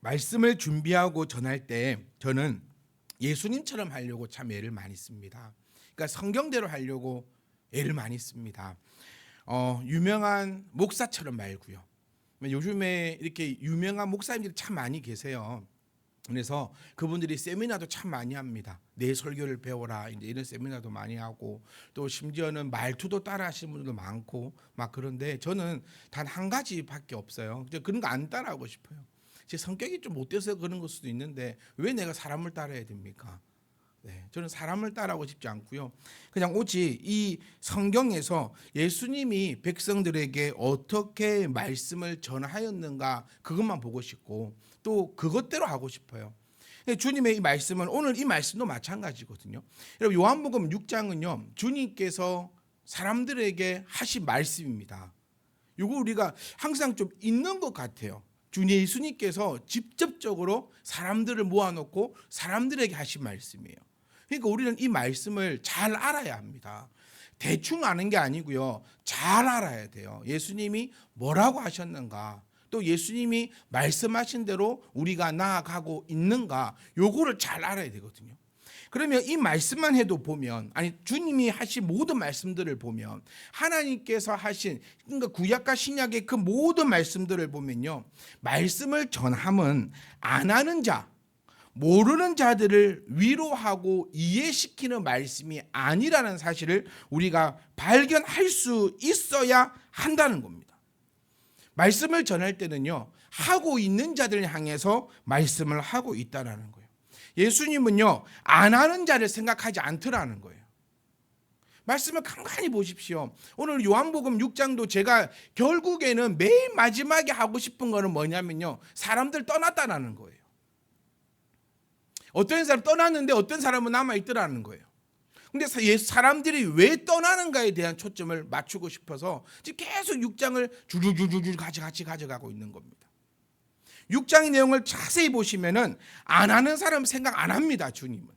말씀을 준비하고 전할 때 저는 예수님처럼 하려고 참 애를 많이 씁니다. 그러니까 성경대로 하려고 애를 많이 씁니다. 유명한 목사처럼 말고요. 요즘에 이렇게 유명한 목사님들이 참 많이 계세요. 그래서 그분들이 세미나도 참 많이 합니다. 내 설교를 배워라 이제 이런 세미나도 많이 하고, 또 심지어는 말투도 따라하시는 분들도 많고 막 그런데 저는 단 한 가지밖에 없어요. 그런 거 안 따라하고 싶어요. 제 성격이 좀 못돼서 그런 걸 수도 있는데 왜 내가 사람을 따라야 됩니까? 네, 저는 사람을 따라하고 싶지 않고요. 그냥 오직 이 성경에서 예수님이 백성들에게 어떻게 말씀을 전하였는가 그것만 보고 싶고 또 그것대로 하고 싶어요. 주님의 이 말씀은 오늘 이 말씀도 마찬가지거든요. 여러분 요한복음 6장은요 주님께서 사람들에게 하신 말씀입니다. 이거 우리가 항상 좀 있는 것 같아요. 주 예수님께서 직접적으로 사람들을 모아놓고 사람들에게 하신 말씀이에요. 그러니까 우리는 이 말씀을 잘 알아야 합니다. 대충 아는 게 아니고요. 잘 알아야 돼요. 예수님이 뭐라고 하셨는가, 또 예수님이 말씀하신 대로 우리가 나아가고 있는가, 요거를 잘 알아야 되거든요. 그러면 이 말씀만 해도 보면, 아니 주님이 하신 모든 말씀들을 보면, 하나님께서 하신 그러니까 구약과 신약의 그 모든 말씀들을 보면요, 말씀을 전함은 안 하는 자, 모르는 자들을 위로하고 이해시키는 말씀이 아니라는 사실을 우리가 발견할 수 있어야 한다는 겁니다. 말씀을 전할 때는요, 하고 있는 자들을 향해서 말씀을 하고 있다는 거예요. 예수님은요, 안 하는 자를 생각하지 않더라는 거예요. 말씀을 간간히 보십시오. 오늘 요한복음 6장도 제가 결국에는 맨 마지막에 하고 싶은 거는 뭐냐면요, 사람들 떠났다라는 거예요. 어떤 사람 떠났는데 어떤 사람은 남아있더라는 거예요. 근데 사람들이 왜 떠나는가에 대한 초점을 맞추고 싶어서 지금 계속 6장을 줄줄줄줄 같이 가져가고 있는 겁니다. 6장의 내용을 자세히 보시면은 안 하는 사람 생각 안 합니다. 주님은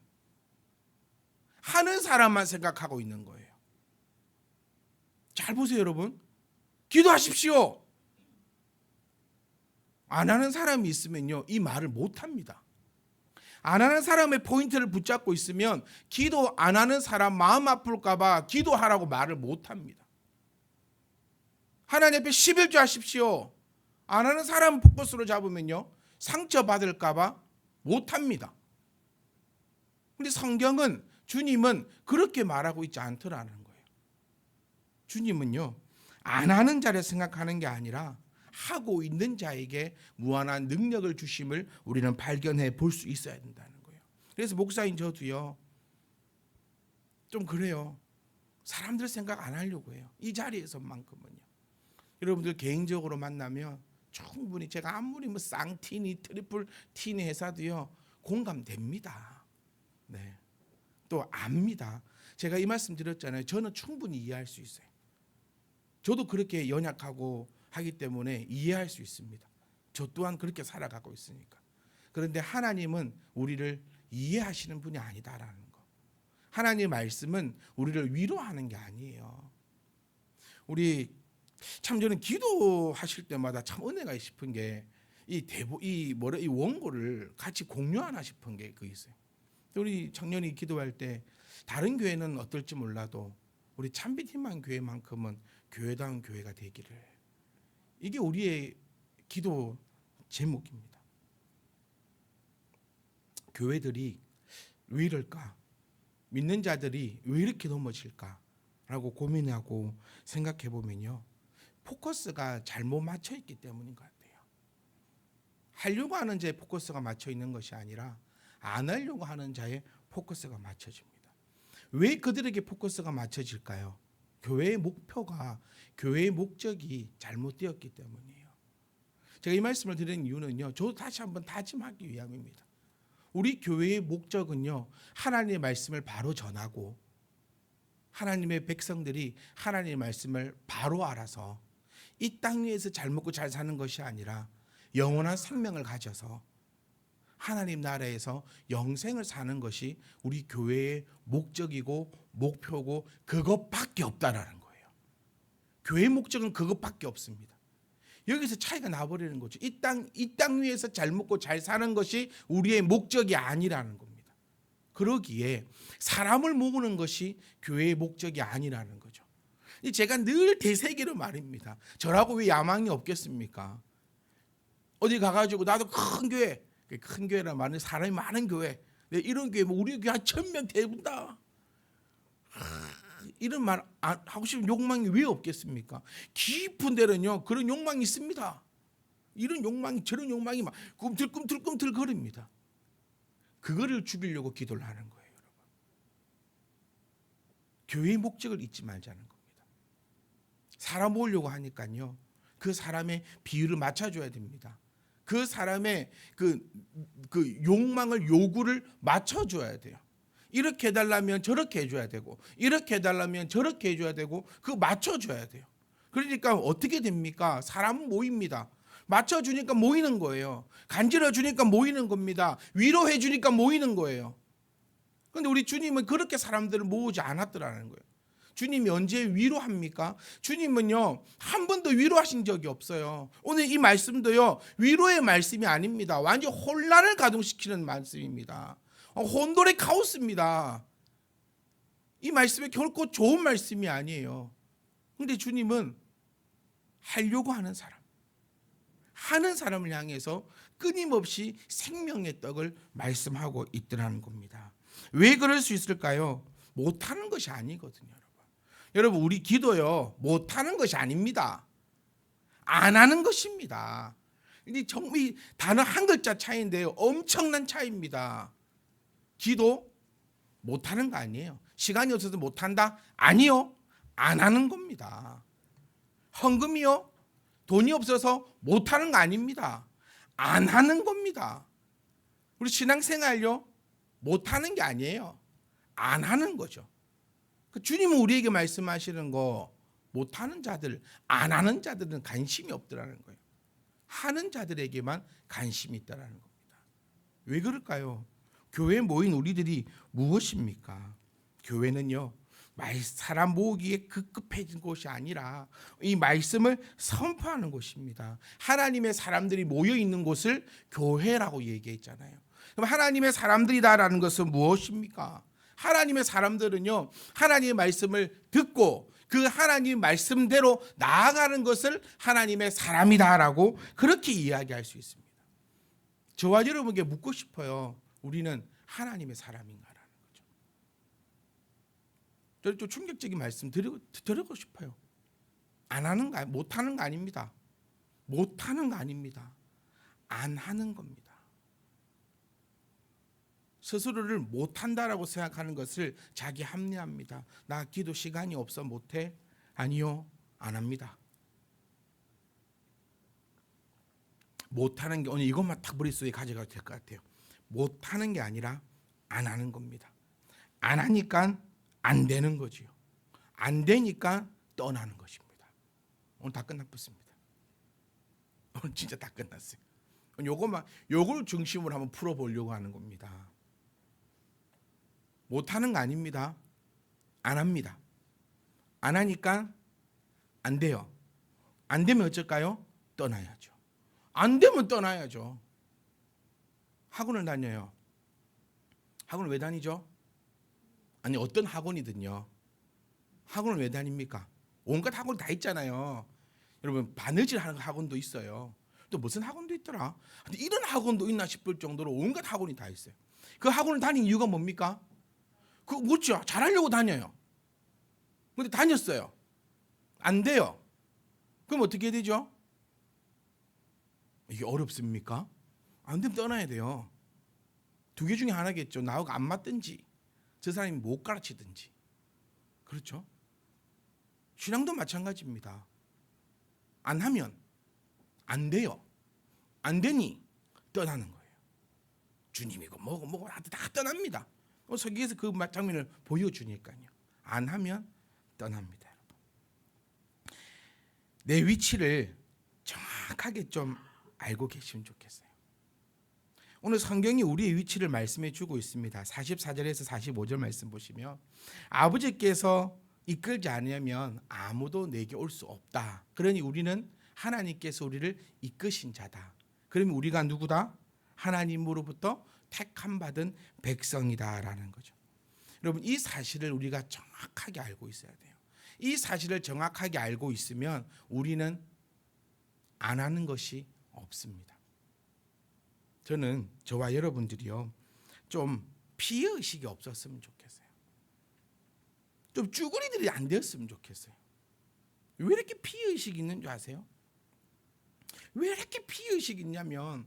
하는 사람만 생각하고 있는 거예요. 잘 보세요, 여러분. 기도하십시오. 안 하는 사람이 있으면요, 이 말을 못 합니다. 안 하는 사람의 포인트를 붙잡고 있으면 기도 안 하는 사람 마음 아플까 봐 기도하라고 말을 못 합니다. 하나님 앞에 11조 하십시오. 안 하는 사람 포커스로 잡으면요, 상처받을까 봐 못 합니다. 근데 성경은, 주님은 그렇게 말하고 있지 않더라는 거예요. 주님은요, 안 하는 자를 생각하는 게 아니라 하고 있는 자에게 무한한 능력을 주심을 우리는 발견해 볼 수 있어야 된다는 거예요. 그래서 목사인 저도요, 좀 그래요. 사람들 생각 안 하려고 해요. 이 자리에서만큼은요. 여러분들 개인적으로 만나면 충분히 제가 아무리 뭐 쌍티니 트리플 티니 회사도요 공감됩니다. 네, 또 압니다. 제가 이 말씀 드렸잖아요. 저는 충분히 이해할 수 있어요. 저도 그렇게 연약하고 하기 때문에 이해할 수 있습니다. 저 또한 그렇게 살아가고 있으니까. 그런데 하나님은 우리를 이해하시는 분이 아니다라는 거. 하나님의 말씀은 우리를 위로하는 게 아니에요. 우리 참 저는 기도하실 때마다 참 은혜가 싶은 게 이 원고를 같이 공유하나 싶은 게 그 있어요. 우리 청년이 기도할 때 다른 교회는 어떨지 몰라도 우리 참빛희망 교회만큼은 교회다운 교회가 되기를, 이게 우리의 기도 제목입니다. 교회들이 왜 이럴까? 믿는 자들이 왜 이렇게 넘어질까? 라고 고민하고 생각해 보면요, 포커스가 잘못 맞춰 있기 때문인 것 같아요. 하려고 하는 자의 포커스가 맞춰 있는 것이 아니라 안 하려고 하는 자의 포커스가 맞춰집니다. 왜 그들에게 포커스가 맞춰질까요? 교회의 목표가, 교회의 목적이 잘못되었기 때문이에요. 제가 이 말씀을 드리는 이유는요, 저도 다시 한번 다짐하기 위함입니다. 우리 교회의 목적은요, 하나님의 말씀을 바로 전하고 하나님의 백성들이 하나님의 말씀을 바로 알아서 이 땅 위에서 잘 먹고 잘 사는 것이 아니라 영원한 생명을 가져서 하나님 나라에서 영생을 사는 것이 우리 교회의 목적이고 목표고 그것밖에 없다라는 거예요. 교회의 목적은 그것밖에 없습니다. 여기서 차이가 나버리는 거죠. 이 땅 위에서 잘 먹고 잘 사는 것이 우리의 목적이 아니라는 겁니다. 그러기에 사람을 모으는 것이 교회의 목적이 아니라는 거죠. 제가 늘 대세기로 말입니다. 저라고 왜 야망이 없겠습니까? 어디 가가지고 나도 큰 교회란 말은 사람이 많은 교회, 이런 교회, 우리 교회 한 1000명 대분다, 이런 말 하고 싶은 욕망이 왜 없겠습니까? 깊은 데는요 그런 욕망이 있습니다. 이런 욕망이 저런 욕망이 막 꿈틀꿈틀 거립니다. 그거를 죽이려고 기도를 하는 거예요. 여러분, 교회의 목적을 잊지 말자는 겁니다. 사람 모으려고 하니까요 그 사람의 비율을 맞춰줘야 됩니다. 그 사람의 그 욕망을, 요구를 맞춰줘야 돼요. 이렇게 해달라면 저렇게 해줘야 되고, 이렇게 해달라면 저렇게 해줘야 되고, 그거 맞춰줘야 돼요. 그러니까 어떻게 됩니까? 사람은 모입니다. 맞춰주니까 모이는 거예요. 간지러주니까 모이는 겁니다. 위로해주니까 모이는 거예요. 그런데 우리 주님은 그렇게 사람들을 모으지 않았더라는 거예요. 주님이 언제 위로합니까? 주님은요 한 번도 위로하신 적이 없어요. 오늘 이 말씀도요 위로의 말씀이 아닙니다. 완전 혼란을 가동시키는 말씀입니다. 혼돈의 카오스입니다. 이 말씀이 결코 좋은 말씀이 아니에요. 그런데 주님은 하려고 하는 사람을 향해서 끊임없이 생명의 떡을 말씀하고 있더라는 겁니다. 왜 그럴 수 있을까요? 못하는 것이 아니거든요. 여러분, 우리 기도요 못하는 것이 아닙니다. 안 하는 것입니다. 이 정말 단어 한 글자 차이인데요 엄청난 차이입니다. 기도 못하는 거 아니에요. 시간이 없어서 못한다? 아니요, 안 하는 겁니다. 헌금이요 돈이 없어서 못하는 거 아닙니다. 안 하는 겁니다. 우리 신앙생활요 못하는 게 아니에요. 안 하는 거죠. 주님은 우리에게 말씀하시는 거, 못하는 자들, 안 하는 자들은 관심이 없더라는 거예요. 하는 자들에게만 관심이 있다라는 겁니다. 왜 그럴까요? 교회에 모인 우리들이 무엇입니까? 교회는요 사람 모으기에 급급해진 곳이 아니라 이 말씀을 선포하는 곳입니다. 하나님의 사람들이 모여 있는 곳을 교회라고 얘기했잖아요. 그럼 하나님의 사람들이다라는 것은 무엇입니까? 하나님의 사람들은요 하나님의 말씀을 듣고 그 하나님 말씀대로 나아가는 것을 하나님의 사람이다라고 그렇게 이야기할 수 있습니다. 저와 여러분에게 묻고 싶어요. 우리는 하나님의 사람인가라는 거죠. 저는 좀 충격적인 말씀 드리고 싶어요. 안 하는 거, 못하는 거 아닙니다. 못하는 거 아닙니다. 안 하는 겁니다. 스스로를 못한다라고 생각하는 것을 자기 합리화합니다. 나 기도 시간이 없어 못해? 아니요, 안 합니다. 못하는 게 오늘 이것만 딱 머릿속에 가져가도 될 것 같아요. 못하는 게 아니라 안 하는 겁니다. 안 하니까 안 되는 거지요. 안 되니까 떠나는 것입니다. 오늘 다 끝났습니다. 오늘 진짜 다 끝났어요. 요걸 중심으로 한번 풀어보려고 하는 겁니다. 못하는 거 아닙니다. 안 합니다. 안 하니까 안 돼요. 안 되면 어쩔까요? 떠나야죠. 안 되면 떠나야죠. 학원을 다녀요. 학원을 왜 다니죠? 아니, 어떤 학원이든요. 학원을 왜 다닙니까? 온갖 학원 다 있잖아요. 여러분, 바느질 하는 학원도 있어요. 또 무슨 학원도 있더라. 근데 이런 학원도 있나 싶을 정도로 온갖 학원이 다 있어요. 그 학원을 다닌 이유가 뭡니까? 그거 묻죠. 잘하려고 다녀요. 근데 다녔어요. 안 돼요. 그럼 어떻게 해야 되죠? 이게 어렵습니까? 안 되면 떠나야 돼요. 두 개 중에 하나겠죠. 나하고 안 맞든지 저 사람이 못 가르치든지. 그렇죠? 신앙도 마찬가지입니다. 안 하면 안 돼요. 안 되니 떠나는 거예요. 주님이고 뭐고 다 떠납니다. 서기에서 그 장면을 보여주니까요. 안 하면 떠납니다. 여러분. 내 위치를 정확하게 좀 알고 계시면 좋겠어요. 오늘 성경이 우리의 위치를 말씀해 주고 있습니다. 44절에서 45절 말씀 보시면 아버지께서 이끌지 않으면 아무도 내게 올 수 없다. 그러니 우리는 하나님께서 우리를 이끄신 자다. 그러면 우리가 누구다? 하나님으로부터 택함 받은 백성이다라는 거죠. 여러분, 이 사실을 우리가 정확하게 알고 있어야 돼요. 이 사실을 정확하게 알고 있으면 우리는 안 하는 것이 없습니다. 저는 저와 여러분들이요, 좀 피해의식이 없었으면 좋겠어요. 좀 쭈구리들이 안 되었으면 좋겠어요. 왜 이렇게 피해의식이 있는 줄 아세요? 왜 이렇게 피해의식이 있냐면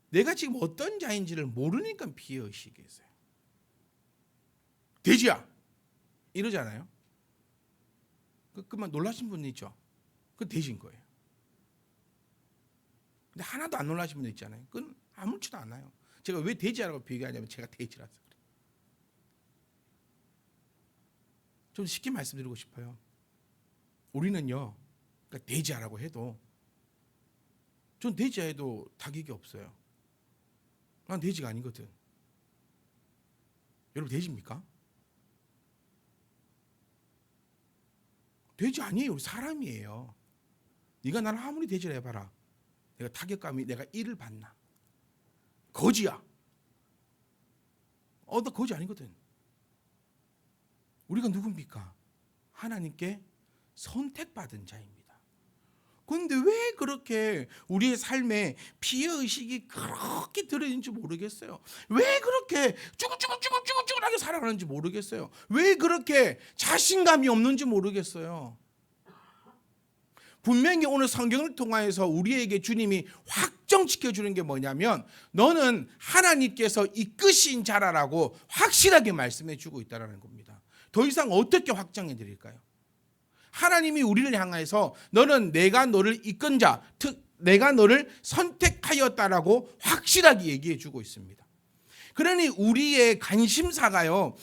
내가 지금 어떤 자인지를 모르니까 피해의식이 있어요. 돼지야 이러잖아요. 그만 놀라신 분 있죠. 그 돼지인 거예요. 근데 하나도 안 놀라신 분 있잖아요. 그건 아무렇지도 않아요. 제가 왜 돼지라고 비교하냐면 제가 돼지라서 그래요. 좀 쉽게 말씀드리고 싶어요. 우리는요, 그러니까 돼지라고 해도 전 돼지야 해도 타격이 없어요. 난 돼지가 아니거든. 여러분 돼지입니까? 돼지 아니에요. 우리 사람이에요. 네가 나를 아무리 돼지라 해봐라. 내가 타격감이 내가 이를 받나? 거지야. 나 거지 아니거든. 우리가 누굽니까? 하나님께 선택받은 자입니다. 그런데 왜 그렇게 우리의 삶에 피해의식이 그렇게 들어있는지 모르겠어요. 왜 그렇게 쭈글쭈글쭈글쭈글하게 살아가는지 모르겠어요. 왜 그렇게 자신감이 없는지 모르겠어요. 분명히 오늘 성경을 통하여서 우리에게 주님이 확정시켜주는 게 뭐냐면 너는 하나님께서 이끄신 자라라고 확실하게 말씀해 주고 있다는 겁니다. 더 이상 어떻게 확정해 드릴까요? 하나님이 우리를 향해서 너는 내가 너를 이끈 자, 즉 내가 너를 선택하였다라고 확실하게 얘기해 주고 있습니다. 그러니 우리의 관심사가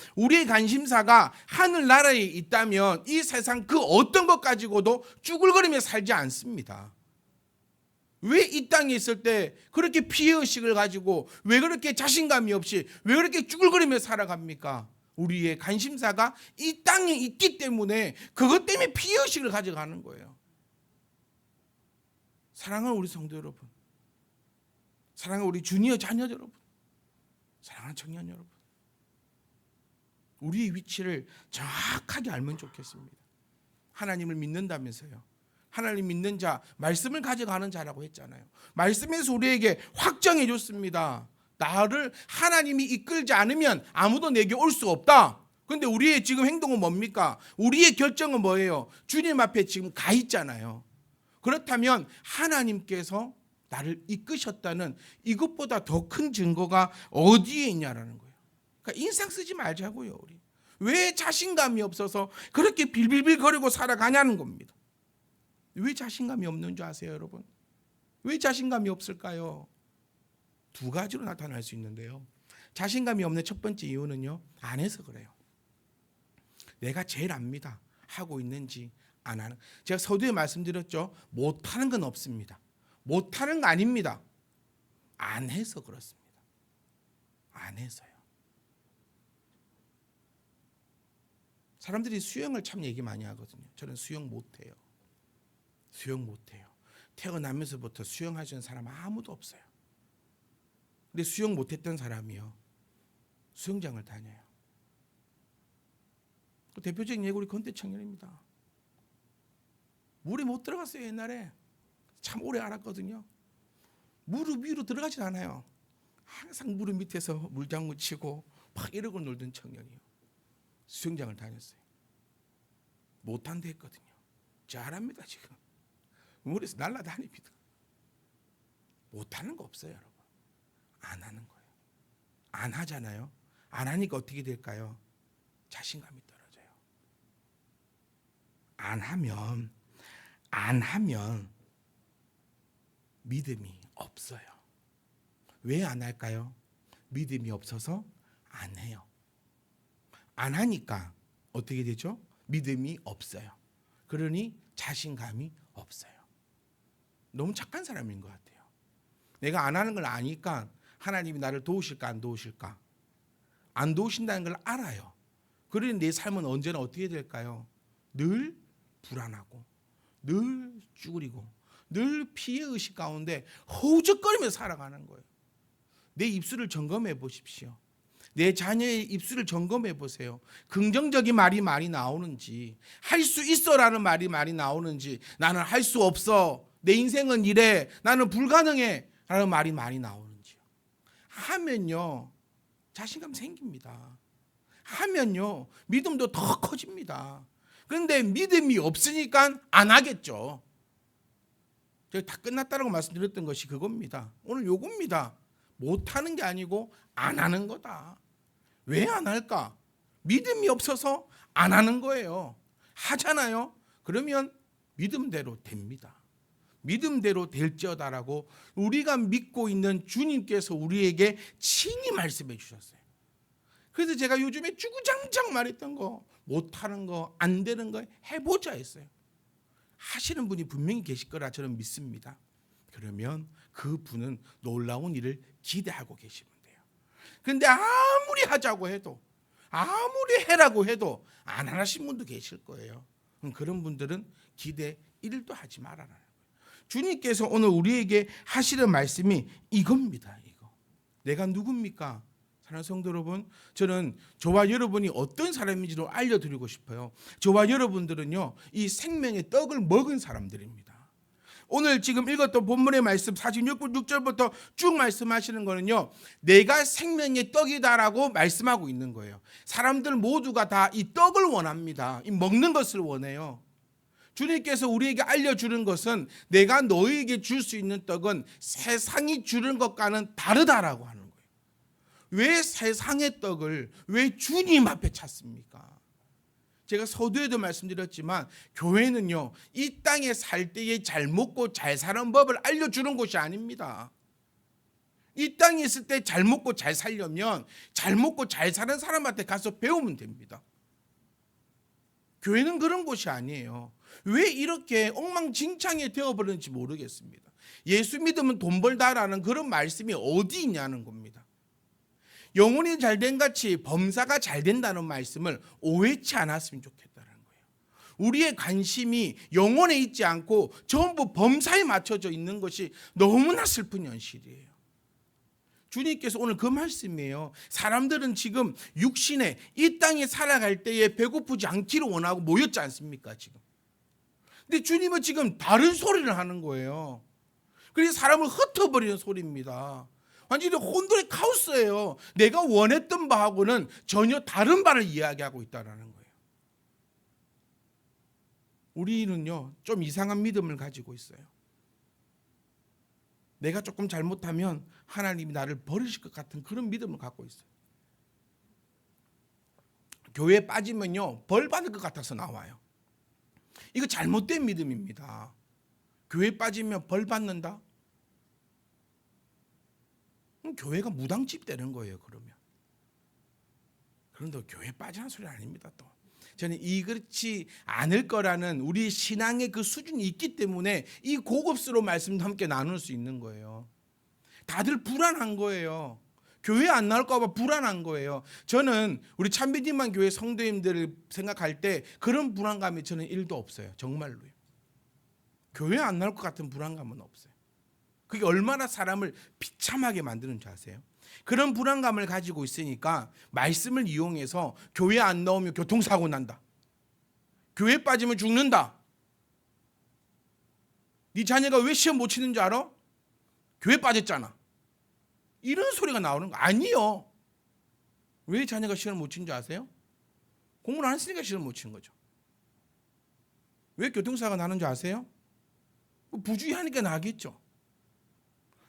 하늘나라에 있다면 이 세상 그 어떤 것 가지고도 쭈글거리며 살지 않습니다. 왜 이 땅에 있을 때 그렇게 피해의식을 가지고 왜 그렇게 자신감이 없이 왜 그렇게 쭈글거리며 살아갑니까? 우리의 관심사가 이 땅에 있기 때문에 그것 때문에 피해의식을 가져가는 거예요. 사랑하는 우리 성도 여러분, 사랑하는 우리 주니어 자녀 여러분, 사랑하는 청년 여러분, 우리의 위치를 정확하게 알면 좋겠습니다. 하나님을 믿는다면서요. 하나님 믿는 자, 말씀을 가져가는 자라고 했잖아요. 말씀에서 우리에게 확정해 줬습니다. 나를 하나님이 이끌지 않으면 아무도 내게 올 수 없다. 그런데 우리의 지금 행동은 뭡니까? 우리의 결정은 뭐예요? 주님 앞에 지금 가 있잖아요. 그렇다면 하나님께서 나를 이끄셨다는 이것보다 더 큰 증거가 어디에 있냐라는 거예요. 그러니까 인상 쓰지 말자고요. 우리 왜 자신감이 없어서 그렇게 빌빌빌 거리고 살아가냐는 겁니다. 왜 자신감이 없는 줄 아세요, 여러분? 왜 자신감이 없을까요? 두 가지로 나타날 수 있는데요. 자신감이 없는 첫 번째 이유는요, 안 해서 그래요. 내가 제일 압니다. 하고 있는지 안 하는. 제가 서두에 말씀드렸죠. 못하는 건 없습니다. 못하는 거 아닙니다. 안 해서 그렇습니다. 안 해서요. 사람들이 수영을 참 얘기 많이 하거든요. 저는 수영 못해요. 수영 못해요. 태어나면서부터 수영하시는 사람 아무도 없어요. 근데 수영 못했던 사람이요, 수영장을 다녀요. 그 대표적인 예가 우리 건대 청년입니다. 물에 못 들어갔어요. 옛날에 참 오래 알았거든요. 무릎 위로 들어가질 않아요. 항상 무릎 밑에서 물장구 치고 막 이러고 놀던 청년이요, 수영장을 다녔어요. 못한다 했거든요. 잘합니다. 지금 물에서 날아다닙니다. 못하는 거 없어요, 여러분. 안 하는 거예요. 안 하잖아요. 안 하니까 어떻게 될까요? 자신감이 떨어져요. 안 하면 믿음이 없어요. 왜 안 할까요? 믿음이 없어서 안 해요. 안 하니까 어떻게 되죠? 믿음이 없어요. 그러니 자신감이 없어요. 너무 착한 사람인 것 같아요. 내가 안 하는 걸 아니까 하나님이 나를 도우실까 안 도우실까? 안 도우신다는 걸 알아요. 그러니 내 삶은 언제나 어떻게 될까요? 늘 불안하고 늘 쭈그리고 늘 피해 의식 가운데 허우적거리며 살아가는 거예요. 내 입술을 점검해 보십시오. 내 자녀의 입술을 점검해 보세요. 긍정적인 말이 많이 나오는지, 할 수 있어라는 말이 많이 나오는지, 나는 할 수 없어, 내 인생은 이래, 나는 불가능해 라는 말이 많이 나오는지요. 하면요 자신감 생깁니다. 하면요 믿음도 더 커집니다. 그런데 믿음이 없으니까 안 하겠죠. 제가 다 끝났다고 말씀드렸던 것이 그겁니다. 오늘 요겁니다. 못하는 게 아니고 안 하는 거다. 왜 안 할까? 믿음이 없어서 안 하는 거예요. 하잖아요. 그러면 믿음대로 됩니다. 믿음대로 될지어다라고 우리가 믿고 있는 주님께서 우리에게 친히 말씀해 주셨어요. 그래서 제가 요즘에 주구장창 말했던 거, 못하는 거, 안 되는 거 해보자 했어요. 하시는 분이 분명히 계실 거라 저는 믿습니다. 그러면 그 분은 놀라운 일을 기대하고 계시면 돼요. 그런데 아무리 하자고 해도, 아무리 해라고 해도 안 하신 분도 계실 거예요. 그런 분들은 기대 1도 하지 말아라. 주님께서 오늘 우리에게 하시는 말씀이 이겁니다. 이거. 내가 누굽니까? 사랑하는 성도 여러분, 저는 저와 여러분이 어떤 사람인지를 알려드리고 싶어요. 저와 여러분들은요, 이 생명의 떡을 먹은 사람들입니다. 오늘 지금 읽었던 본문의 말씀 46분 6절부터 쭉 말씀하시는 거는요, 내가 생명의 떡이다라고 말씀하고 있는 거예요. 사람들 모두가 다 이 떡을 원합니다. 이 먹는 것을 원해요. 주님께서 우리에게 알려주는 것은 내가 너희에게 줄 수 있는 떡은 세상이 주는 것과는 다르다라고 하는 거예요. 왜 세상의 떡을 왜 주님 앞에 찾습니까? 제가 서두에도 말씀드렸지만 교회는요, 이 땅에 살 때에 잘 먹고 잘 사는 법을 알려주는 곳이 아닙니다. 이 땅에 있을 때 잘 먹고 잘 살려면 잘 먹고 잘 사는 사람한테 가서 배우면 됩니다. 교회는 그런 곳이 아니에요. 왜 이렇게 엉망진창이 되어버렸는지 모르겠습니다. 예수 믿으면 돈 벌다라는 그런 말씀이 어디 있냐는 겁니다. 영혼이 잘된 같이 범사가 잘 된다는 말씀을 오해치 않았으면 좋겠다는 거예요. 우리의 관심이 영혼에 있지 않고 전부 범사에 맞춰져 있는 것이 너무나 슬픈 현실이에요. 주님께서 오늘 그 말씀이에요. 사람들은 지금 육신에 이 땅에 살아갈 때에 배고프지 않기를 원하고 모였지 않습니까 지금. 근데 주님은 지금 다른 소리를 하는 거예요. 그래서 사람을 흩어버리는 소리입니다. 완전히 혼돈의 카오스예요. 내가 원했던 바하고는 전혀 다른 바를 이야기하고 있다는 거예요. 우리는요, 좀 이상한 믿음을 가지고 있어요. 내가 조금 잘못하면 하나님이 나를 버리실 것 같은 그런 믿음을 갖고 있어요. 교회에 빠지면요, 벌 받을 것 같아서 나와요. 이거 잘못된 믿음입니다. 교회에 빠지면 벌 받는다? 그럼 교회가 무당집 되는 거예요. 그런데 교회에 빠지는 소리 아닙니다. 또 저는 이렇지 않을 거라는 우리 신앙의 그 수준이 있기 때문에 이 고급스러운 말씀도 함께 나눌 수 있는 거예요. 다들 불안한 거예요. 교회 안 나올까 봐 불안한 거예요. 저는 우리 참비님만 교회 성도님들을 생각할 때 그런 불안감이 저는 1도 없어요. 정말로요. 교회 안 나올 것 같은 불안감은 없어요. 그게 얼마나 사람을 비참하게 만드는 줄 아세요? 그런 불안감을 가지고 있으니까 말씀을 이용해서 교회 안 나오면 교통사고 난다. 교회 빠지면 죽는다. 네 자녀가 왜 시험 못 치는 줄 알아? 교회 빠졌잖아. 이런 소리가 나오는 거 아니요. 왜 자녀가 시험 못 치는 줄 아세요? 공부를 안 했으니까 시험 못 치는 거죠. 왜 교통사고가 나는 줄 아세요? 부주의하니까 나겠죠.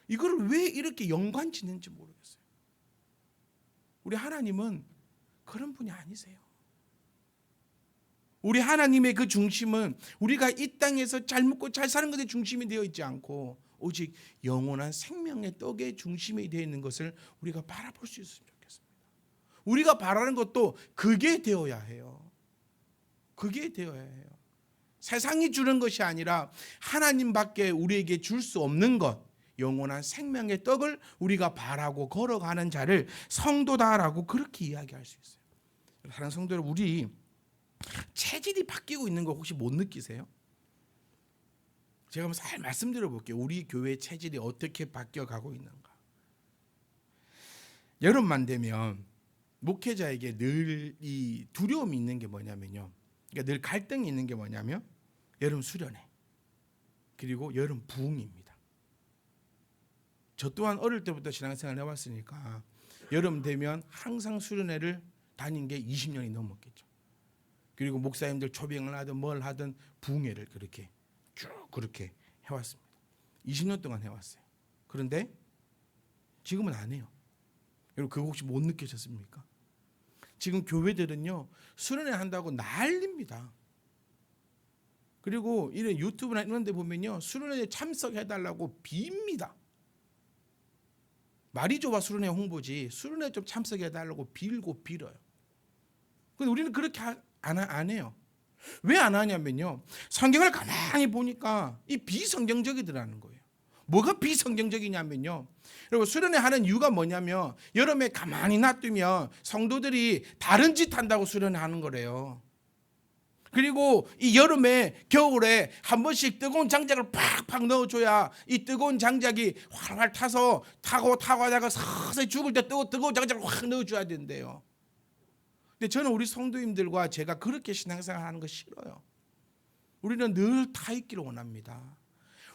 이걸 왜 이렇게 연관 짓는지 모르겠어요. 우리 하나님은 그런 분이 아니세요. 우리 하나님의 그 중심은 우리가 이 땅에서 잘 먹고 잘 사는 것의 중심이 되어 있지 않고 오직 영원한 생명의 떡의 중심이 되어 있는 것을 우리가 바라볼 수 있으면 좋겠습니다. 우리가 바라는 것도 그게 되어야 해요. 그게 되어야 해요. 세상이 주는 것이 아니라 하나님밖에 우리에게 줄 수 없는 것, 영원한 생명의 떡을 우리가 바라고 걸어가는 자를 성도다라고 그렇게 이야기할 수 있어요. 사랑하는 성도 여러분, 우리 체질이 바뀌고 있는 거 혹시 못 느끼세요? 제가 한번 잘 말씀드려 볼게요. 우리 교회 체질이 어떻게 바뀌어 가고 있는가. 여름만 되면 목회자에게 늘 이 두려움이 있는 게 뭐냐면요. 그러니까 늘 갈등이 있는 게 뭐냐면 여름 수련회 그리고 여름 부흥입니다. 저 또한 어릴 때부터 신앙생활을 해왔으니까 여름 되면 항상 수련회를 다닌 게 20년이 넘었겠죠. 그리고 목사님들 초빙을 하든 뭘 하든 부흥회를 그렇게 쭉 그렇게 해왔습니다. 20년 동안 해왔어요. 그런데 지금은 안 해요. 여러분 그거 혹시 못 느끼셨습니까? 지금 교회들은요 수련회 한다고 난립니다. 그리고 이런 유튜브나 이런 데 보면요 수련회에 참석해달라고 빕니다. 말이 좋아 수련회 홍보지 수련회 좀 참석해달라고 빌고 빌어요. 근데 우리는 그렇게 안 해요. 왜 안 하냐면요 성경을 가만히 보니까 이 비성경적이더라는 거예요. 뭐가 비성경적이냐면요 여러분 수련회 하는 이유가 뭐냐면 여름에 가만히 놔두면 성도들이 다른 짓 한다고 수련회 하는 거래요. 그리고 이 여름에 겨울에 한 번씩 뜨거운 장작을 팍팍 넣어줘야 이 뜨거운 장작이 활활 타서 타고 하다가 서서히 죽을 때 뜨거운 장작을 확 넣어줘야 된대요. 근데 저는 우리 성도님들과 제가 그렇게 신앙생활 하는 거 싫어요. 우리는 늘 타있기를 원합니다.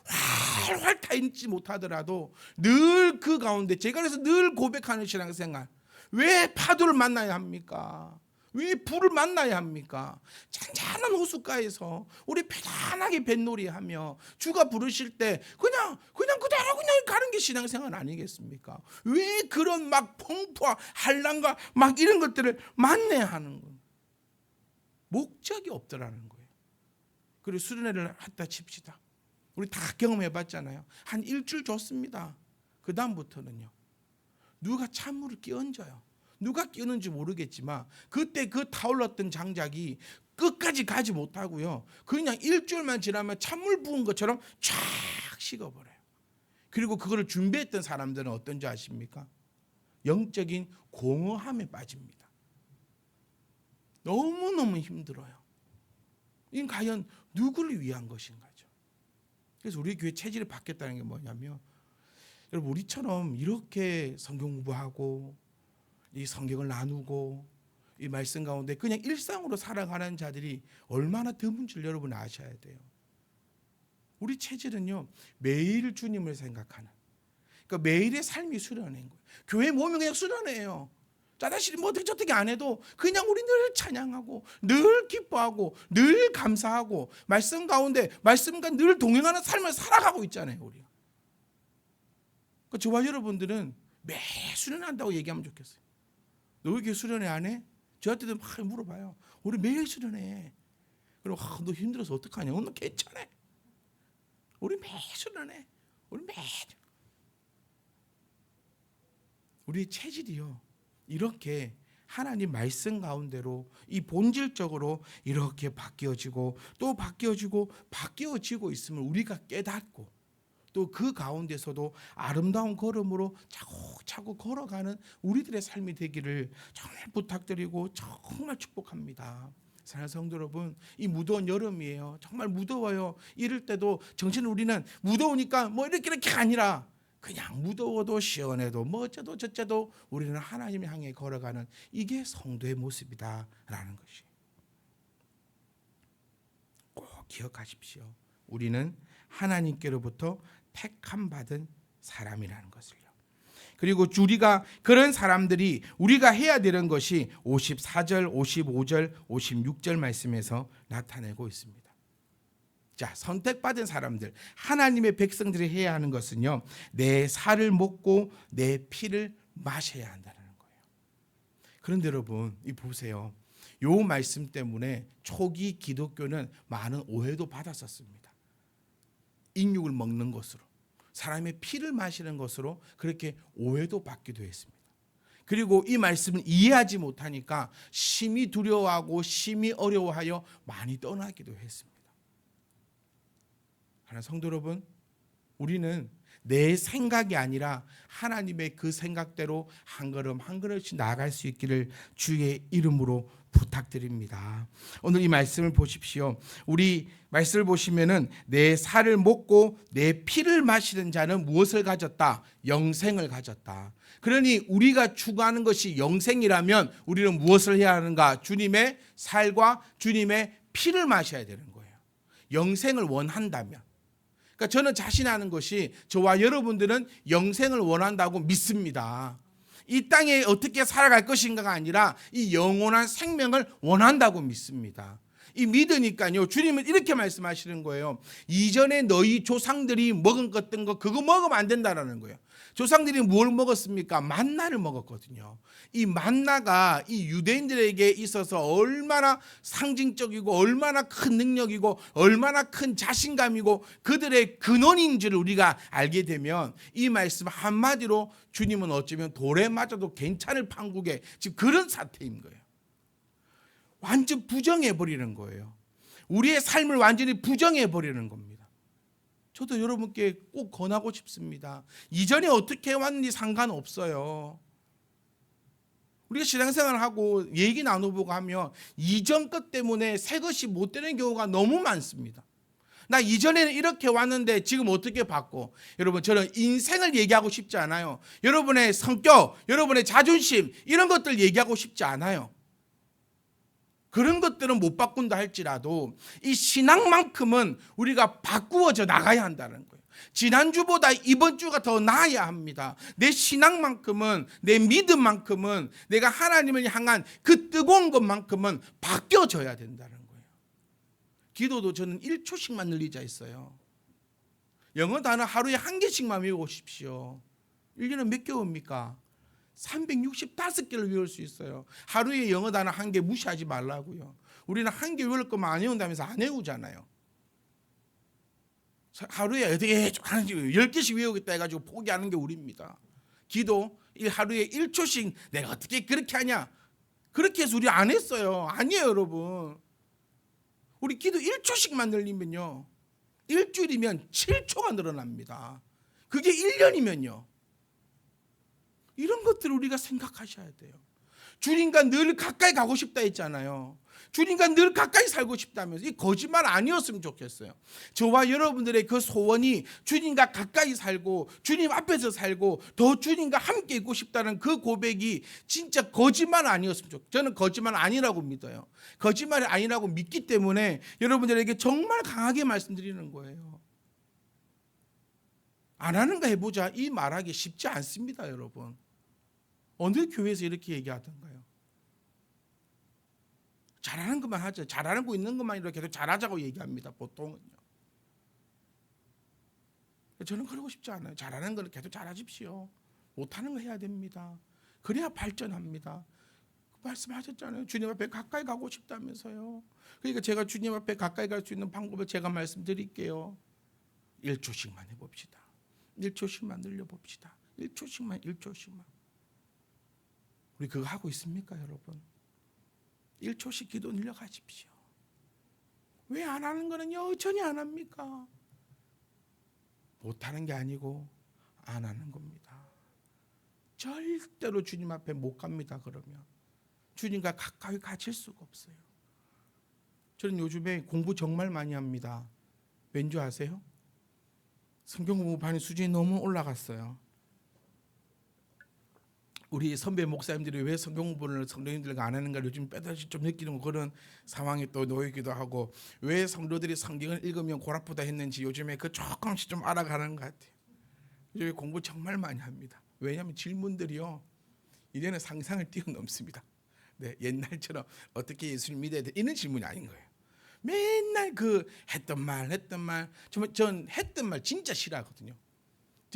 활활 타있지 못하더라도 늘 그 가운데 제가 그래서 늘 고백하는 신앙생활. 왜 파도를 만나야 합니까? 왜 불을 만나야 합니까? 잔잔한 호숫가에서 우리 편안하게 뱃놀이하며 주가 부르실 때 그냥 그대로 그냥 가는 게 신앙생활 아니겠습니까? 왜 그런 막 풍부와 한란과 막 이런 것들을 만나야 하는 거예요? 목적이 없더라는 거예요. 그리고 수련회를 했다 칩시다. 우리 다 경험해봤잖아요. 한 일주일 좋습니다. 그 다음부터는요. 누가 찬물을 끼얹어요. 누가 끼얹는지 모르겠지만 그때 그 타올랐던 장작이 끝까지 가지 못하고요. 그냥 일주일만 지나면 찬물 부은 것처럼 쫙 식어버려요. 그리고 그거를 준비했던 사람들은 어떤지 아십니까? 영적인 공허함에 빠집니다. 너무너무 힘들어요. 이건 과연 누구를 위한 것인가죠? 그래서 우리 교회 체질이 바뀌었다는 게 뭐냐면 여러분 우리처럼 이렇게 성경 공부하고 이 성경을 나누고 이 말씀 가운데 그냥 일상으로 살아가는 자들이 얼마나 드문 줄 여러분 아셔야 돼요. 우리 체질은요 매일 주님을 생각하는 그러니까 매일의 삶이 수련회인 거예요. 교회 모이면 그냥 수련회예요. 자다시리 뭐 어떻게 저떻게 안 해도 그냥 우리 늘 찬양하고 늘 기뻐하고 늘 감사하고 말씀 가운데 말씀과 늘 동행하는 삶을 살아가고 있잖아요. 우리가. 그러니까 저와 여러분들은 매 수련한다고 얘기하면 좋겠어요. 너 왜 이렇게 수련회 안 해? 저한테도 막 물어봐요. 우리 매일 수련회. 그리고 너 힘들어서 어떡하냐? 너 괜찮아. 우리 매일 수련회. 우리 매일. 우리 체질이요. 이렇게 하나님 말씀 가운데로 이 본질적으로 이렇게 바뀌어지고 또 바뀌어지고 있음을 우리가 깨닫고 또 그 가운데서도 아름다운 걸음으로 차곡차곡 걸어가는 우리들의 삶이 되기를 정말 부탁드리고 정말 축복합니다. 사랑하는 성도 여러분, 이 무더운 여름이에요. 정말 무더워요. 이럴 때도 정신 우리는 무더우니까 뭐 이렇게 아니라 그냥 무더워도 시원해도 뭐 어째도 저째도 우리는 하나님을 향해 걸어가는 이게 성도의 모습이다라는 것이 꼭 기억하십시오. 우리는 하나님께로부터 택함 받은 사람이라는 것을요. 그리고 우리가 그런 사람들이 우리가 해야 되는 것이 54절, 55절, 56절 말씀에서 나타내고 있습니다. 자, 선택받은 사람들, 하나님의 백성들이 해야 하는 것은요, 내 살을 먹고 내 피를 마셔야 한다는 거예요. 그런데 여러분, 이 보세요. 요 말씀 때문에 초기 기독교는 많은 오해도 받았었습니다. 인육을 먹는 것으로, 사람의 피를 마시는 것으로 그렇게 오해도 받기도 했습니다. 그리고 이 말씀을 이해하지 못하니까 심히 두려워하고 심히 어려워하여 많이 떠나기도 했습니다. 하나 성도 여러분, 우리는 내 생각이 아니라 하나님의 그 생각대로 한 걸음 한 걸음씩 나아갈 수 있기를 주의 이름으로 부탁드립니다. 오늘 이 말씀을 보십시오. 우리 말씀을 보시면은 내 살을 먹고 내 피를 마시는 자는 무엇을 가졌다? 영생을 가졌다. 그러니 우리가 추구하는 것이 영생이라면 우리는 무엇을 해야 하는가? 주님의 살과 주님의 피를 마셔야 되는 거예요. 영생을 원한다면. 그러니까 저는 자신하는 것이 저와 여러분들은 영생을 원한다고 믿습니다. 이 땅에 어떻게 살아갈 것인가가 아니라 이 영원한 생명을 원한다고 믿습니다. 이 믿으니까요, 주님은 이렇게 말씀하시는 거예요. 이전에 너희 조상들이 먹은 것던 거 그거 먹으면 안 된다라는 거예요. 조상들이 뭘 먹었습니까? 만나를 먹었거든요. 이 만나가 이 유대인들에게 있어서 얼마나 상징적이고 얼마나 큰 능력이고 얼마나 큰 자신감이고 그들의 근원인 줄 우리가 알게 되면 이 말씀 한마디로 주님은 어쩌면 돌에 맞아도 괜찮을 판국의 지금 그런 사태인 거예요. 완전 부정해버리는 거예요. 우리의 삶을 완전히 부정해버리는 겁니다. 저도 여러분께 꼭 권하고 싶습니다. 이전에 어떻게 왔는지 상관없어요. 우리가 신앙생활을 하고 얘기 나눠보고 하면 이전 것 때문에 새 것이 못 되는 경우가 너무 많습니다. 나 이전에는 이렇게 왔는데 지금 어떻게 바꿔? 여러분, 저는 인생을 얘기하고 싶지 않아요. 여러분의 성격, 여러분의 자존심 이런 것들 얘기하고 싶지 않아요. 그런 것들은 못 바꾼다 할지라도 이 신앙만큼은 우리가 바꾸어져 나가야 한다는 거예요. 지난주보다 이번 주가 더 나아야 합니다. 내 신앙만큼은, 내 믿음만큼은, 내가 하나님을 향한 그 뜨거운 것만큼은 바뀌어져야 된다는 거예요. 기도도 저는 1초씩만 늘리자 했어요. 영어 단어 하루에 1개씩만 외우십시오. 1년은 몇 개월입니까? 365개를 외울 수 있어요. 하루에 영어 단어 1개 무시하지 말라고요. 우리는 1개 외울 거면 안 외운다면서 안 외우잖아요. 하루에 어떻게 10개씩 외우겠다 해가지고 포기하는 게 우리입니다. 기도 하루에 1초씩 내가 어떻게 그렇게 하냐. 그렇게 해서 우리 안 했어요. 아니에요, 여러분. 우리 기도 1초씩만 늘리면요, 일주일이면 7초가 늘어납니다. 그게 1년이면요. 이런 것들을 우리가 생각하셔야 돼요. 주님과 늘 가까이 가고 싶다 했잖아요. 주님과 늘 가까이 살고 싶다면서 이 거짓말 아니었으면 좋겠어요. 저와 여러분들의 그 소원이 주님과 가까이 살고 주님 앞에서 살고 더 주님과 함께 있고 싶다는 그 고백이 진짜 거짓말 아니었으면 좋겠어요. 저는 거짓말 아니라고 믿어요. 거짓말이 아니라고 믿기 때문에 여러분들에게 정말 강하게 말씀드리는 거예요. 안 하는 거 해보자 이 말하기 쉽지 않습니다, 여러분. 어느 교회에서 이렇게 얘기하던가요? 잘하는 것만 하죠. 잘하는 거 있는 것만 이렇게 계속 잘하자고 얘기합니다, 보통은요. 저는 그러고 싶지 않아요. 잘하는 걸 계속 잘하십시오. 못하는 거 해야 됩니다. 그래야 발전합니다. 말씀하셨잖아요. 주님 앞에 가까이 가고 싶다면서요. 그러니까 제가 주님 앞에 가까이 갈 수 있는 방법을 제가 말씀드릴게요. 1초씩만 해봅시다. 1초씩만 늘려봅시다. 1초씩만. 우리 그거 하고 있습니까, 여러분? 1초씩 기도 늘려가십시오. 왜 안 하는 거는 여전히 안 합니까? 못하는 게 아니고 안 하는 겁니다. 절대로 주님 앞에 못 갑니다. 그러면 주님과 가까이 가질 수가 없어요. 저는 요즘에 공부 정말 많이 합니다. 왠지 아세요? 성경 공부반의 수준이 너무 올라갔어요. 우리 선배 목사님들이 왜 성경 공부를 성도님들과 안 하는가 요즘 빼다시 좀 느끼는 그런 상황에 또 놓이기도 하고, 왜 성도들이 성경을 읽으면 골 아프다 했는지 요즘에 그 조금씩 좀 알아가는 것 같아요. 요즘에 공부 정말 많이 합니다. 왜냐하면 질문들이요, 이제는 상상을 뛰어넘습니다. 네, 옛날처럼 어떻게 예수님 믿어야 돼 이런 질문이 아닌 거예요. 맨날 그 했던 말 정말 전 했던 말 진짜 싫어하거든요.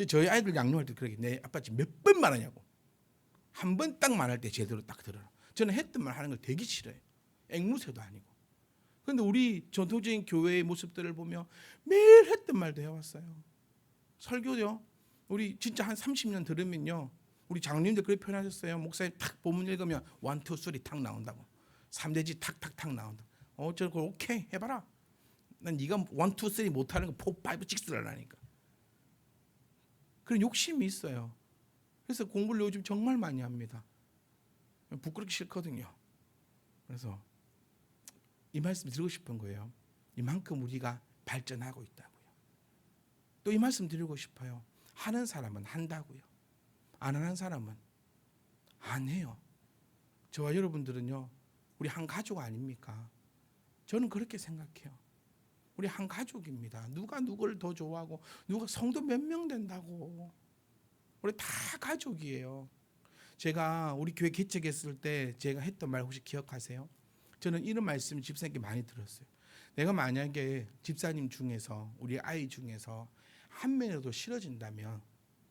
저희 아이들 양육할 때 그렇게 내 아빠 지금 몇 번 말하냐고, 한 번 딱 말할 때 제대로 딱 들어라. 저는 했던 말 하는 걸 되게 싫어해요. 앵무새도 아니고. 그런데 우리 전통적인 교회의 모습들을 보면 매일 했던 말도 해왔어요. 설교요, 우리 진짜 한 30년 들으면요, 우리 장로님들 그렇게 표현하셨어요. 목사님 탁 본문 읽으면 1, 2, 3 탁 나온다고. 3대지 탁탁탁 나온다. 저 그걸 오케이 해봐라. 난 네가 1, 2, 3 못하는 거 4, 5, 6를 하라니까. 그런 욕심이 있어요. 그래서 공부를 요즘 정말 많이 합니다. 부끄럽기 싫거든요. 그래서 이 말씀 드리고 싶은 거예요. 이만큼 우리가 발전하고 있다고요. 또 이 말씀 드리고 싶어요. 하는 사람은 한다고요. 안 하는 사람은 안 해요. 저와 여러분들은요, 우리 한 가족 아닙니까? 저는 그렇게 생각해요. 우리 한 가족입니다. 누가 누구를 더 좋아하고 누가 성도 몇 명 된다고. 우리 다 가족이에요. 제가 우리 교회 개척했을 때 제가 했던 말 혹시 기억하세요? 저는 이런 말씀 집사님께 많이 들었어요. 내가 만약에 집사님 중에서 우리 아이 중에서 한 명이라도 싫어진다면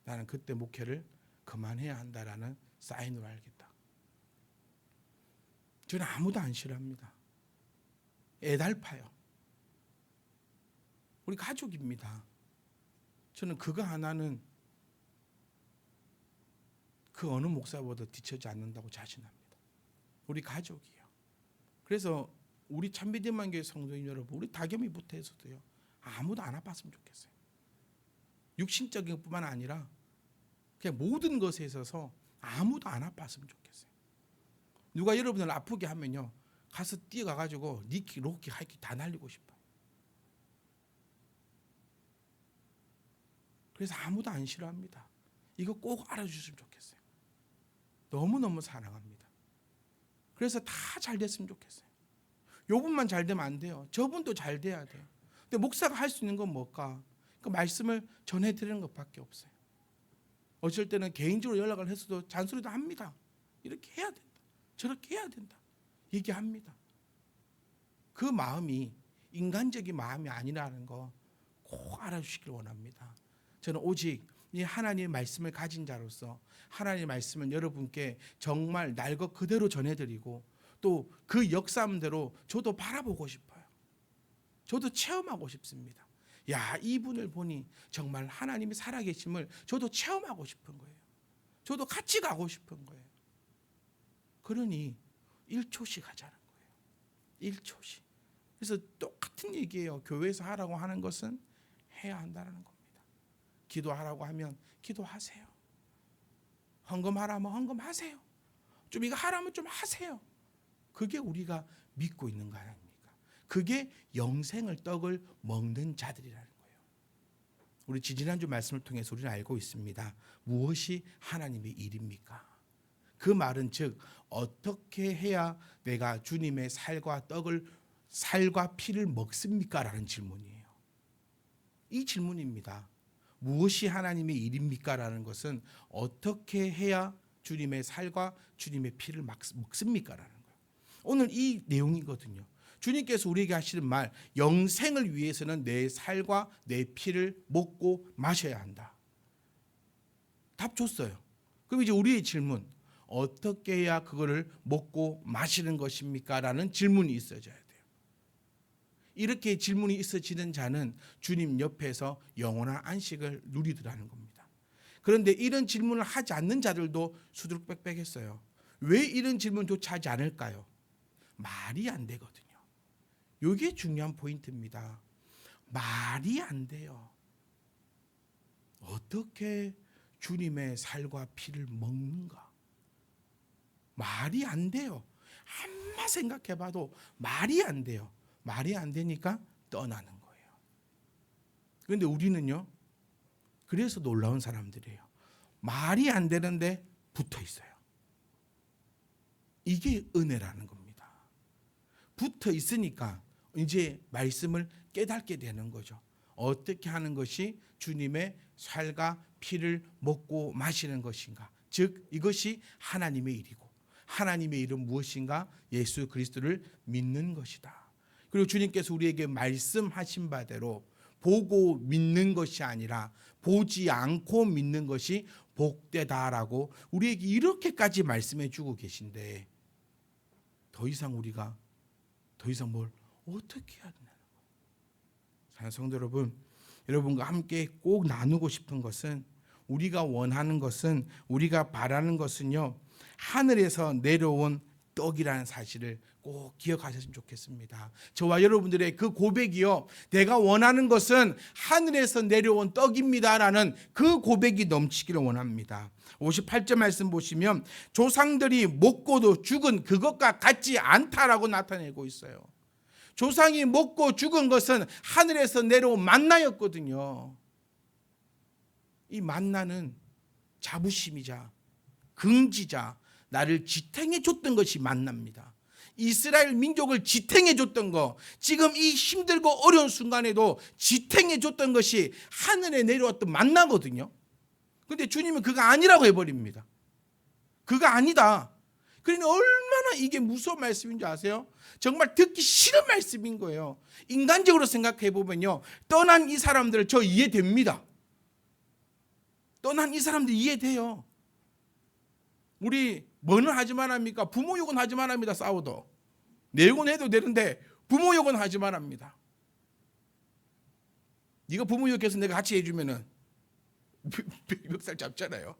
나는 그때 목회를 그만해야 한다라는 사인으로 알겠다. 저는 아무도 안 싫어합니다. 애달파요. 우리 가족입니다. 저는 그거 하나는 그 어느 목사보다 뒤처지 않는다고 자신합니다. 우리 가족이에요. 그래서 우리 참비대만 교회 성도님 여러분, 우리 다겸이부터 해서도요, 아무도 안 아팠으면 좋겠어요. 육신적인 것뿐만 아니라 그냥 모든 것에 있어서 아무도 안 아팠으면 좋겠어요. 누가 여러분을 아프게 하면요, 가서 뛰어가가지고 니키, 로키, 하이키 다 날리고 싶어요. 그래서 아무도 안 싫어합니다. 이거 꼭 알아주셨으면 좋겠어요. 너무너무 사랑합니다. 그래서 다 잘 됐으면 좋겠어요. 요 분만 잘 되면 안 돼요. 저분도 잘 돼야 돼요. 근데 목사가 할 수 있는 건 뭘까? 그 말씀을 전해드리는 것밖에 없어요. 어쩔 때는 개인적으로 연락을 했어도 잔소리도 합니다. 이렇게 해야 된다. 저렇게 해야 된다. 얘기합니다. 그 마음이 인간적인 마음이 아니라는 거 꼭 알아주시길 원합니다. 저는 오직 이 하나님의 말씀을 가진 자로서 하나님의 말씀을 여러분께 정말 날 것 그대로 전해드리고 또 그 역사함대로 저도 바라보고 싶어요. 저도 체험하고 싶습니다. 야, 이분을 보니 정말 하나님이 살아계심을 저도 체험하고 싶은 거예요. 저도 같이 가고 싶은 거예요. 그러니 1초씩 하자는 거예요. 1초씩. 그래서 똑같은 얘기예요. 교회에서 하라고 하는 것은 해야 한다는 겁니다. 기도하라고 하면 기도하세요. 헌금하라면 헌금하세요. 좀 이거 하라면 좀 하세요. 그게 우리가 믿고 있는 거 아닙니까? 그게 영생을 떡을 먹는 자들이라는 거예요. 우리 지지난주 말씀을 통해서 우리는 알고 있습니다. 무엇이 하나님의 일입니까? 그 말은 즉 어떻게 해야 내가 주님의 살과 피를 먹습니까? 라는 질문이에요. 이 질문입니다. 무엇이 하나님의 일입니까? 라는 것은 어떻게 해야 주님의 살과 주님의 피를 먹습니까? 라는 거예요. 오늘 이 내용이거든요. 주님께서 우리에게 하시는 말, 영생을 위해서는 내 살과 내 피를 먹고 마셔야 한다. 답 줬어요. 그럼 이제 우리의 질문, 어떻게 해야 그거를 먹고 마시는 것입니까? 라는 질문이 있어져야 돼요. 이렇게 질문이 있어지는 자는 주님 옆에서 영원한 안식을 누리더라는 겁니다. 그런데 이런 질문을 하지 않는 자들도 수두룩빽빽했어요. 왜 이런 질문조차 하지 않을까요? 말이 안 되거든요. 이게 중요한 포인트입니다. 말이 안 돼요. 어떻게 주님의 살과 피를 먹는가? 말이 안 돼요. 한마 생각해봐도 말이 안 돼요. 말이 안 되니까 떠나는 거예요. 그런데 우리는요, 그래서 놀라운 사람들이에요. 말이 안 되는데 붙어 있어요. 이게 은혜라는 겁니다. 붙어 있으니까 이제 말씀을 깨닫게 되는 거죠. 어떻게 하는 것이 주님의 살과 피를 먹고 마시는 것인가? 즉 이것이 하나님의 일이고 하나님의 일은 무엇인가? 예수 그리스도를 믿는 것이다. 그리고 주님께서 우리에게 말씀하신 바대로 보고 믿는 것이 아니라 보지 않고 믿는 것이 복되다라고 우리에게 이렇게까지 말씀해 주고 계신데 더 이상 뭘 어떻게 해야 되나? 사랑하는 성도 여러분, 여러분과 함께 꼭 나누고 싶은 것은 우리가 원하는 것은 우리가 바라는 것은요, 하늘에서 내려온 떡이라는 사실을 꼭 기억하셨으면 좋겠습니다. 저와 여러분들의 그 고백이요, 내가 원하는 것은 하늘에서 내려온 떡입니다라는 그 고백이 넘치기를 원합니다. 58절 말씀 보시면 조상들이 먹고도 죽은 그것과 같지 않다라고 나타내고 있어요. 조상이 먹고 죽은 것은 하늘에서 내려온 만나였거든요. 이 만나는 자부심이자 긍지자 나를 지탱해 줬던 것이 만납니다. 이스라엘 민족을 지탱해 줬던 거, 지금 이 힘들고 어려운 순간에도 지탱해 줬던 것이 하늘에 내려왔던 만나거든요. 그런데 주님은 그거 아니라고 해버립니다. 그거 아니다. 그러니 얼마나 이게 무서운 말씀인지 아세요? 정말 듣기 싫은 말씀인 거예요. 인간적으로 생각해 보면요, 떠난 이 사람들 저 이해됩니다. 떠난 이 사람들 이해돼요. 우리 뭐는 하지만 합니까? 부모 욕은 하지만 합니다. 싸워도 내 욕은 해도 되는데 부모 욕은 하지만 합니다. 네가 부모 욕해서 내가 같이 해주면은 멱살 잡잖아요.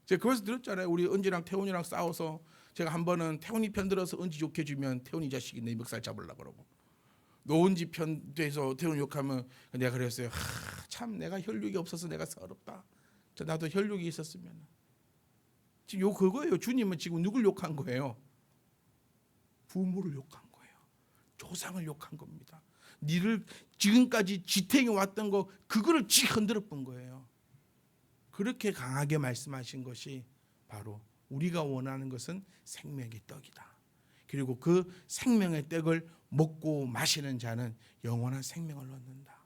제가 거기서 들었잖아요. 우리 은지랑 태훈이랑 싸워서 제가 한 번은 태훈이 편 들어서 은지 욕해주면 태훈이 자식이 내 멱살 잡으려고 그러고, 노은지 편 돼서 태훈이 욕하면 내가 그랬어요. 참 내가 혈육이 없어서 내가 서럽다. 나도 혈육이 있었으면. 지금 욕 그거예요. 주님은 지금 누굴 욕한 거예요? 부모를 욕한 거예요. 조상을 욕한 겁니다. 니를 지금까지 지탱해 왔던 거 그거를 쥐 흔들어 본 거예요. 그렇게 강하게 말씀하신 것이 바로 우리가 원하는 것은 생명의 떡이다. 그리고 그 생명의 떡을 먹고 마시는 자는 영원한 생명을 얻는다.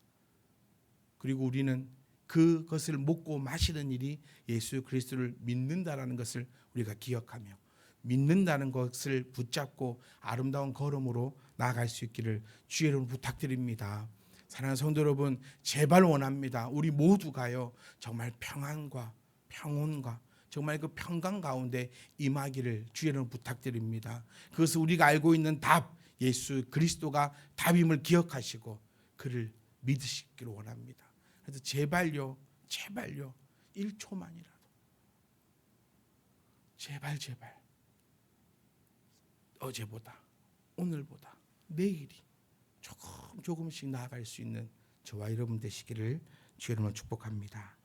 그리고 우리는 그것을 먹고 마시는 일이 예수 그리스도를 믿는다라는 것을 우리가 기억하며 믿는다는 것을 붙잡고 아름다운 걸음으로 나아갈 수 있기를 주의 이름으로 부탁드립니다. 사랑하는 성도 여러분, 제발 원합니다. 우리 모두가요, 정말 평안과 평온과 정말 그 평강 가운데 임하기를 주의 이름으로 부탁드립니다. 그것을 우리가 알고 있는 답, 예수 그리스도가 답임을 기억하시고 그를 믿으시기를 원합니다. 그래서 제발요 1초만이라도 제발 어제보다 오늘보다 내일이 조금씩 나아갈 수 있는 저와 여러분 되시기를 주의 이름으로 축복합니다.